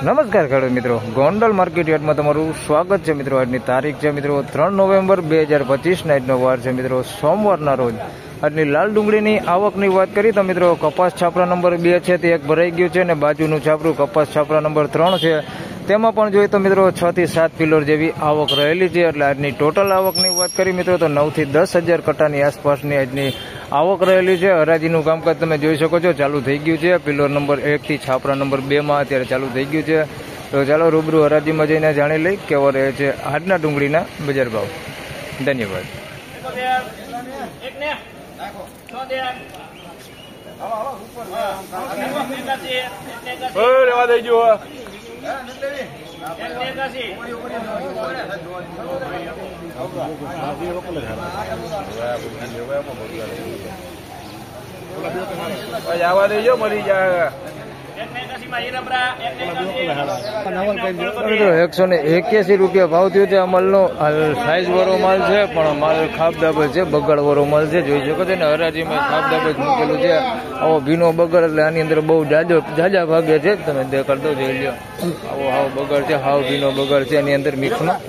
નમસ્કાર ખેડૂત મિત્રો, ગોંડલ માર્કેટ યાર્ડમાં તમારું સ્વાગત છે મિત્રો। આજની તારીખ છે મિત્રો 3 નવેમ્બર 2025 આજનો વાર છે મિત્રો સોમવારના રોજ। આજની લાલ ડુંગળીની આવકની વાત કરી તો મિત્રો કપાસ છાપરા નંબર 2 છે તે એક ભરાઈ ગયું છે અને બાજુનું છાપરું કપાસ છાપરા નંબર 3 છે તેમાં પણ જોઈએ તો મિત્રો 6 થી 7 કિલો જેવી આવક રહેલી છે। એટલે આજની ટોટલ આવકની વાત કરી મિત્રો તો 9 થી 10,000 કટ્ટાની આસપાસની આજની આવક રહેલી છે। હરાજીનું કામકાજ તમે જોઈ શકો છો ચાલુ થઈ ગયું છે। પિલોર નંબર 1 થી છાપરા નંબર 2 માં અત્યારે ચાલુ થઈ ગયું છે। તો ચાલો રૂબરૂ હરાજીમાં જઈને જાણી લઈ કેવો રહે છે આજના ડુંગળીના બજાર ભાવ। ધન્યવાદ। જવા દેજો મરી જાય। 181 રૂપિયા ભાવ થયો છે। આ માલનો સાઈઝ વાળો માલ છે પણ માલ ખાબદાબજ છે, બગડ વાળો માલ છે જોઈ શકો છો ને। હરાજીમાં ખાબદાબજ મૂકેલું છે। આવો ભીનો બગડ એટલે આની અંદર બહુ જાજા ભાગે છે। તમે દેખાડ દો જોઈ લો, આવો હાવ બગડ છે, હાવ ભીનો બગડ છે એની અંદર મિક્સમાં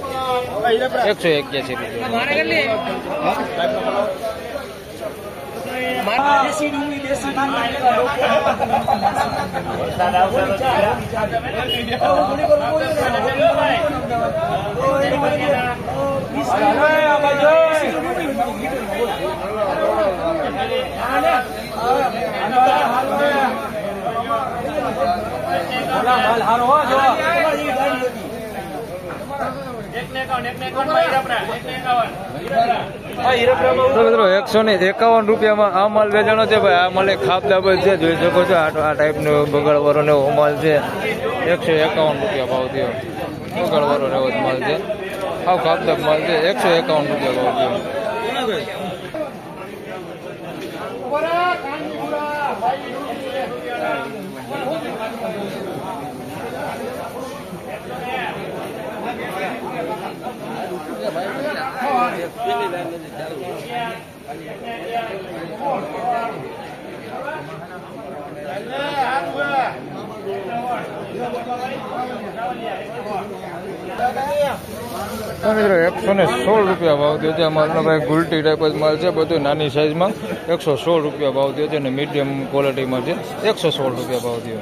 181 રૂપિયામાં આ માલ વેચાણો છે ભાઈ। આ માલ ખાબદાબજ છે જોઈ શકો છો। આ ટાઈપનો બગડ વાળો ને એવો માલ છે। 151 રૂપિયા ભાવ થયો। બગડ વાળો એવો જ માલ છે, આવ ખાબદાબ માલ છે। 151 રૂપિયા ભાવ થયો। મિત્રો 116 રૂપિયા ભાવ થયો છે। આ માલનો ભાઈ ગુલટી ટાઈપ જ માલ છે, બધું નાની સાઈઝમાં 116 રૂપિયા ભાવ થયો છે અને મીડિયમ ક્વોલિટીમાં છે 116 રૂપિયા ભાવ થયો।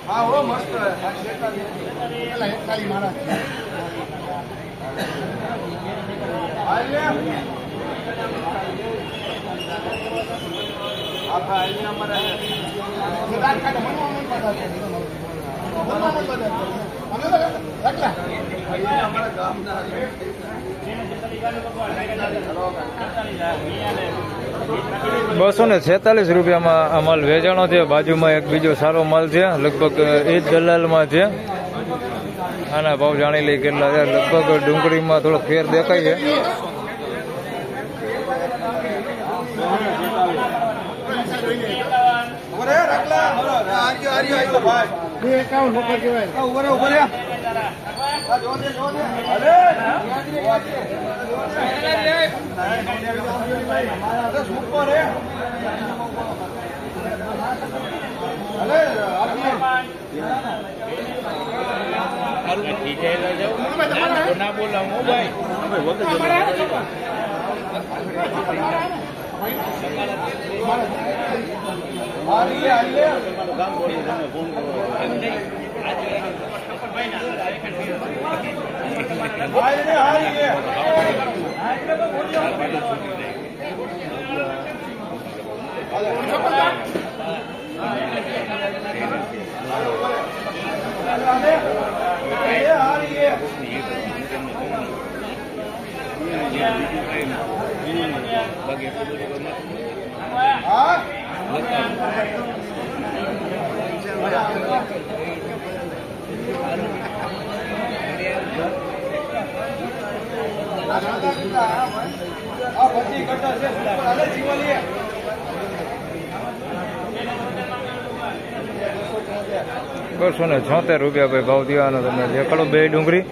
हाँ वो मस्त है। ₹246 રૂપિયામાં આ માલ વેચાણો છે। બાજુમાં એક બીજો સારો માલ છે, લગભગ એ જ દલાલમાં છે। આના ભાવ જાણી લઈ કેટલા છે। લગભગ ડુંગળીમાં થોડો ફેર દેખાય છે। ના બોલાવું ભાઈ ભાઈ ₹276 ભાઈ ભાવ દેવાનો તમે દેખાડો બે ડુંગળી.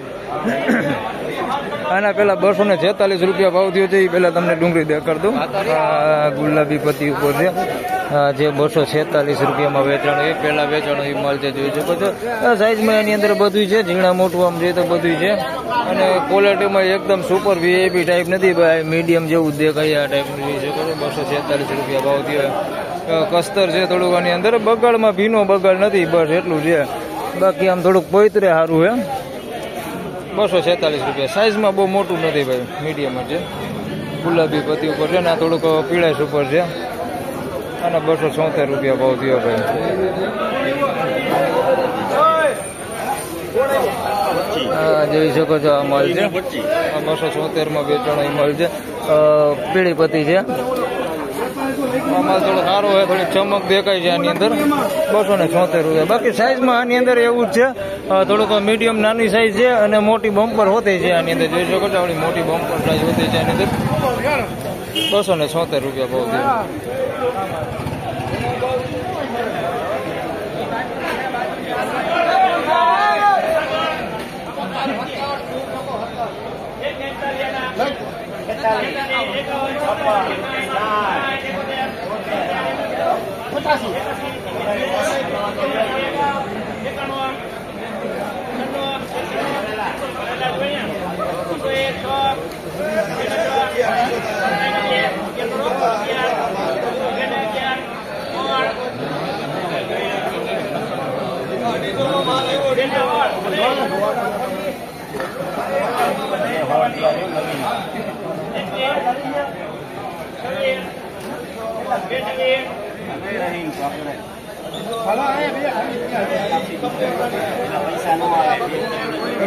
આના પેલા ₹246 ભાવ થયો છે. એ પેલા તમને ડુંગળી દેખાડ દઉં. આ ગુલાબી પત્તી ઉપર છે જે ₹246 વેચાણ. એ પેલા વેચાણ એ માલ છે, જોઈ શકો છો. આ સાઈઝમાં એની અંદર બધું છે, ઝીણા મોટું આમ જોઈએ તો બધું છે. અને ક્વોલિટીમાં એકદમ સુપર વીઆઈપી ટાઈપ નથી ભાઈ, મીડિયમ જેવું જ દેખાય આ ટાઈપનું જોઈ શકો છો. ₹246 ભાવ થયો. કસ્તર છે થોડુંક આની અંદર, બગાડમાં ભીનો બગાડ નથી, બસ એટલું છે. બાકી આમ થોડુંક પોઈતરે સારું છે. ₹246. સાઈઝમાં બહુ મોટું નથી ભાઈ, મીડિયમ જ છે. ગુલાબી પત્તી ઉપર છે ને આ થોડુંક પીળાશ ઉપર છે. અને ₹276 ભાવ થયો ભાઈ. જોઈ શકો છો આ માલ છે. 276 વેચાણ માલ છે. પીળી પત્તી છે. આ માલ થોડો સારો હોય, થોડી ચમક દેખાય છે આની અંદર. ₹276. બાકી સાઈઝમાં આની અંદર એવું જ છે, થોડુંક મીડિયમ નાની સાઈઝ છે અને મોટી બમ્પર હોતી છે આની અંદર. જોઈ શકો છો આપણી મોટી બમ્પર સાઈઝ હોતી છે આની અંદર. ₹276 ભાવ થયો.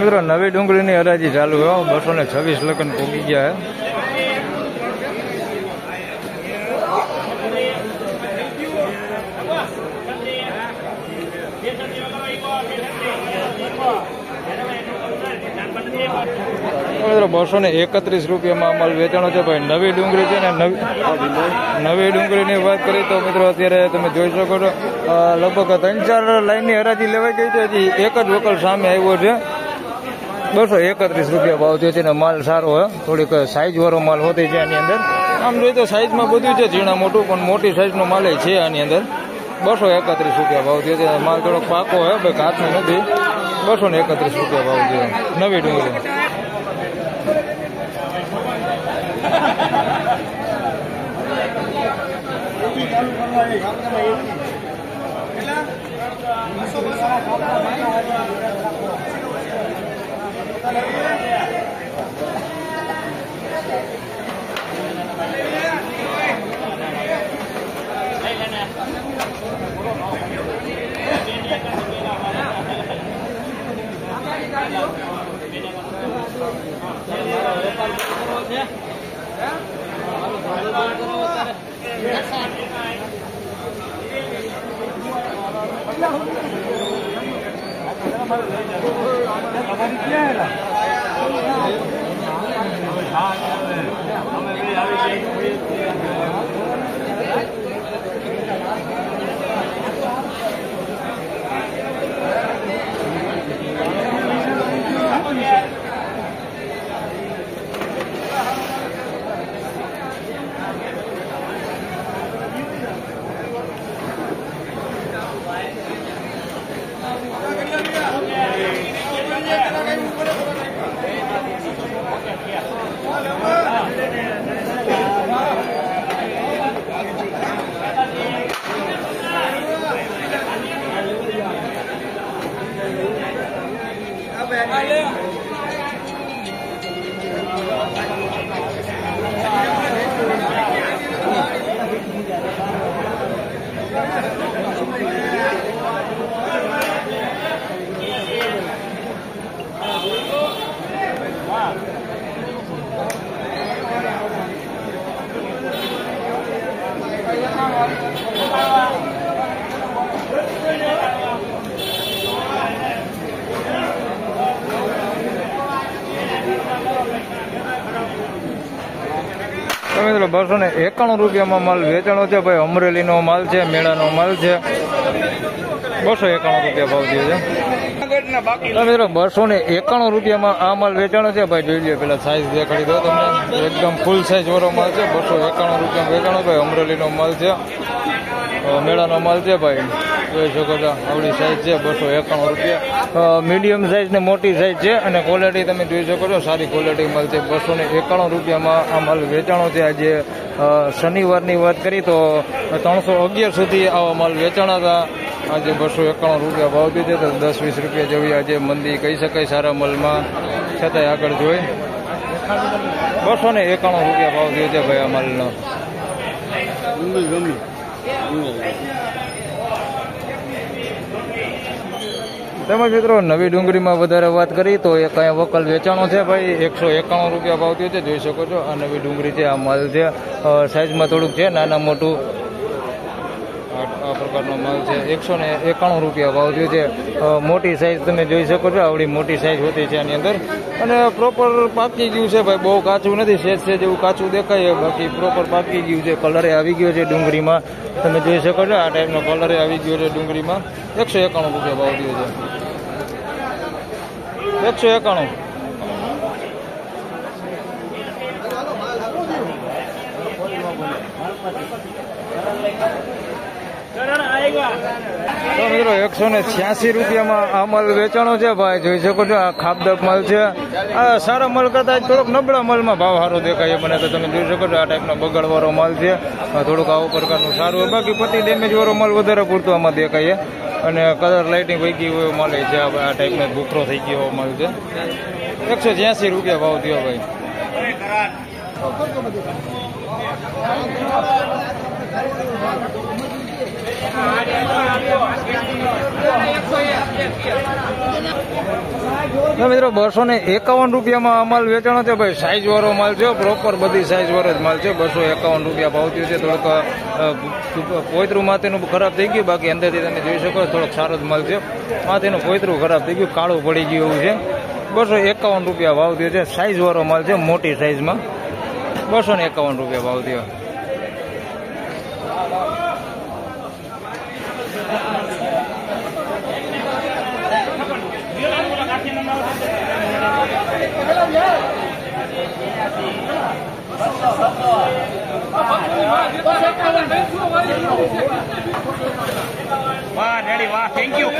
મિત્રો નવી ડુંગળીની હરાજી ચાલુ હોય. 226 લગન પોગી ગયા. ₹231 માલ વેચાણો છે ભાઈ. નવી ડુંગળી છે ને, નવી ડુંગળીની વાત કરીએ તો મિત્રો અત્યારે તમે જોઈ શકો છો લગભગ 3-4 લાઈનની હરાજી લેવાઈ ગઈ છે. હજી એક જ વકલ સામે આવ્યો છે. ₹231 ભાવ થયો છે ને માલ સારો હોય, થોડીક સાઈઝ વાળો માલ હોતી છે આની અંદર. આમ જોઈએ તો સાઈઝમાં બધું છે, ઝીણા મોટું, પણ મોટી સાઈઝનો માલ છે આની અંદર. ₹231 ભાવ થયો છે. માલ થોડોક પાકો હોય ભાઈ, કાચનો નથી. ₹231 ભાવ થયો નવી ડુંગળી. Hola, તો મિત્રો 291 રૂપિયામાં માલ વેચાણો છે ભાઈ. અમરેલીનો માલ છે, મેળાનો માલ છે. 291 રૂપિયા ભાવ થયો છે. તો મિત્રો 291 રૂપિયામાં આ માલ વેચાણો છે ભાઈ. જોઈ લો પેલા સાઈઝ દેખાડી દો તમને. એકદમ ફૂલ સાઈઝ વાળો માલ છે. 291 રૂપિયા વેચાણો ભાઈ. અમરેલીનો માલ છે, મેળાનો માલ છે ભાઈ. જોઈ શકો છો આવડી સાઈઝ છે. 291 રૂપિયા. મીડિયમ સાઈઝ ને મોટી સાઈઝ છે અને ક્વોલિટી તમે જોઈ શકો છો સારી ક્વોલિટી માલ છે. 291 રૂપિયામાં આ માલ વેચાણો છે. આજે શનિવારની વાત કરી તો 311 સુધી આવા માલ વેચાણા હતા. આજે 291 રૂપિયા ભાવ દીધે તો 10-20 રૂપિયા જેવી આજે મંદી કહી શકાય સારા માલમાં. છતાંય આગળ જોઈ 291 રૂપિયા ભાવ થયો છે ભાઈ આ માલનો. તેમજ મિત્રો નવી ડુંગળીમાં વધારે વાત કરી તો એક અહીંયા વકલ વેચાણો છે ભાઈ. 191 રૂપિયા ભાવ થયો છે. જોઈ શકો છો આ નવી ડુંગળી છે. આ માલ છે સાઈઝમાં થોડુંક છે નાના મોટું આ પ્રકારનો માલ છે. 191 રૂપિયા ભાવ થયો છે. મોટી સાઈઝ તમે જોઈ શકો છો આવડી મોટી સાઈઝ હોતી છે આની અંદર. અને પ્રોપર પાકી ગયું છે ભાઈ. બહુ કાચું નથી. સેજ જેવું કાચું દેખાય બાકી પ્રોપર પાકી ગયું છે. કલરે આવી ગયો છે ડુંગળીમાં. તમે જોઈ શકો છો આ ટાઈપનો કલરે આવી ગયો છે ડુંગળીમાં. 191 રૂપિયા ભાવ થયો છે. 191. તો મિત્રો 186 રૂપિયામાં આ માલ વેચાણો છે ભાઈ. જોઈ શકો છો આ ખાબદક માલ છે. આ સારા માલ કરતા થોડોક નબળા માલમાં ભાવ સારો દેખાય મને તો. તમે જોઈ શકો છો આ ટાઈપનો બગાડવાળો માલ છે. થોડુંક આવો પ્રકારનું સારું હોય. બાકી પતિ ડેમેજ વાળો માલ વધારે પૂરતો આમાં દેખાય. અને કલર લાઇટિંગ વહી ગઈ હોય માલ છે. આ ટાઈપનો ભૂખરો થઈ ગયો માલ છે. 186 રૂપિયા ભાવ થયો ભાઈ. મિત્રો 251 રૂપિયામાં આ માલ વેચાણો છે ભાઈ. સાઈઝ વાળો માલ છે. પ્રોપર બધી સાઈઝ વાળો જ માલ છે. 251 રૂપિયા ભાવ થયો છે. થોડુંક પોયતરું માથેનું ખરાબ થઈ ગયું. બાકી અંદરથી તમે જોઈ શકો થોડોક સારો જ માલ છે. માથેનું પોયતરું ખરાબ થઈ ગયું, કાળું પડી ગયું એવું છે. 251 રૂપિયા ભાવ થયો છે. સાઈઝ વાળો માલ છે મોટી સાઈઝમાં. 251 રૂપિયા ભાવ થયો. વાહ રેડી, વાહ, થેન્ક યુ.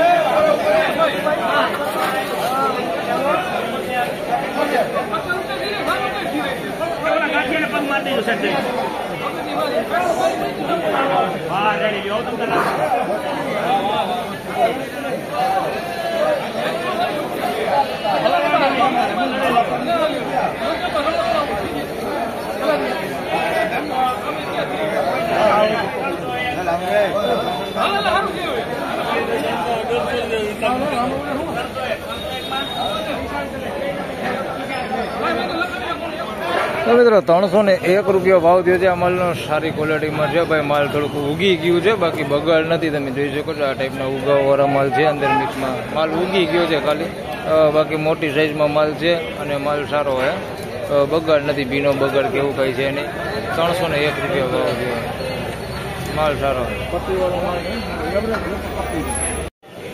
વાહ રેડી, લ્યો તમે. તો મિત્રો 301 રૂપિયા ભાવ થયો છે. આ માલનો સારી ક્વોલિટીમાં છે ભાઈ. માલ થોડુંક ઉગી ગયું છે બાકી બગાડ નથી. તમે જોઈ શકો છો આ ટાઈપના ઉગાવવાળા માલ છે. અંદર મિક્સમાં માલ ઉગી ગયો છે ખાલી. બાકી મોટી સાઈઝમાં માલ છે અને માલ સારો હોય. બગાડ નથી. ભીનો બગાડ કેવું કંઈ છે નહીં. 301 રૂપિયા ભાવ થયો. માલ સારો.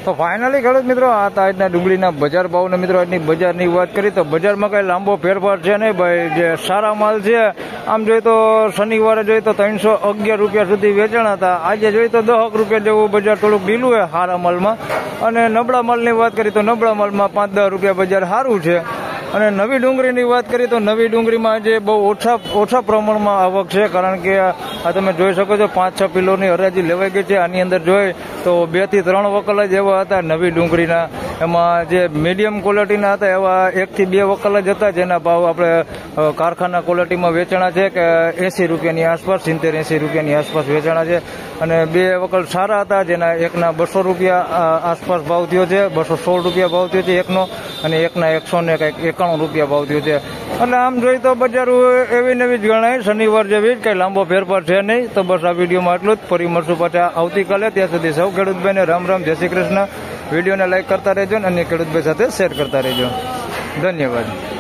તો ફાઇનલી ખેડૂત મિત્રો આ તો આજના ડુંગળીના બજાર ભાવને મિત્રો આજની બજારની વાત કરી તો બજારમાં કઈ લાંબો ફેરફાર છે નહીં ભાઈ. જે સારા માલ છે આમ જોઈએ તો શનિવારે જોઈએ તો 311 રૂપિયા સુધી વેચાણ હતા. આજે જોઈએ તો 10 રૂપિયા જેવું બજાર થોડુંક ઢીલું છે સારા માલમાં. અને નબળા માલની વાત કરી તો નબળા માલમાં 5-10 રૂપિયા બજાર સારું છે. અને નવી ડુંગળીની વાત કરીએ તો નવી ડુંગળીમાં આજે બહુ ઓછા પ્રમાણમાં આવક છે. કારણ કે આ તમે જોઈ શકો છો 5-6 કિલોની હરાજી લેવાઈ ગઈ છે. આની અંદર જોઈએ તો 2 થી 3 વકલ જ એવા હતા નવી ડુંગળીના. એમાં જે મીડિયમ ક્વોલિટીના હતા એવા 1 થી 2 વકલ જ હતા જેના ભાવ આપણે કારખાના ક્વોલિટીમાં વેચાણા છે કે 80 રૂપિયાની આસપાસ, 70-80 રૂપિયાની આસપાસ વેચાણા છે. અને 2 વકલ સારા હતા જેના એકના 200 રૂપિયા આસપાસ ભાવ થયો છે. 216 રૂપિયા ભાવ થયો છે એકનો. અને એકના 191 રૂપિયા ભાવ થયો છે. એટલે આમ જોઈએ તો બજાર એવી નવી જ ગણાય શનિવાર જેવી જ. કઈ લાંબો ફેરફાર છે નહીં. તો બસ આ વિડીયોમાં આટલું જ. ફરી મળશું પાછા આવતીકાલે. ત્યાં સુધી સૌ ખેડૂતભાઈને રામ રામ, જય શ્રી કૃષ્ણ. વિડીયોને લાઈક કરતા રહેજો અને ખેડૂતભાઈ સાથે શેર કરતા રહેજો. ધન્યવાદ.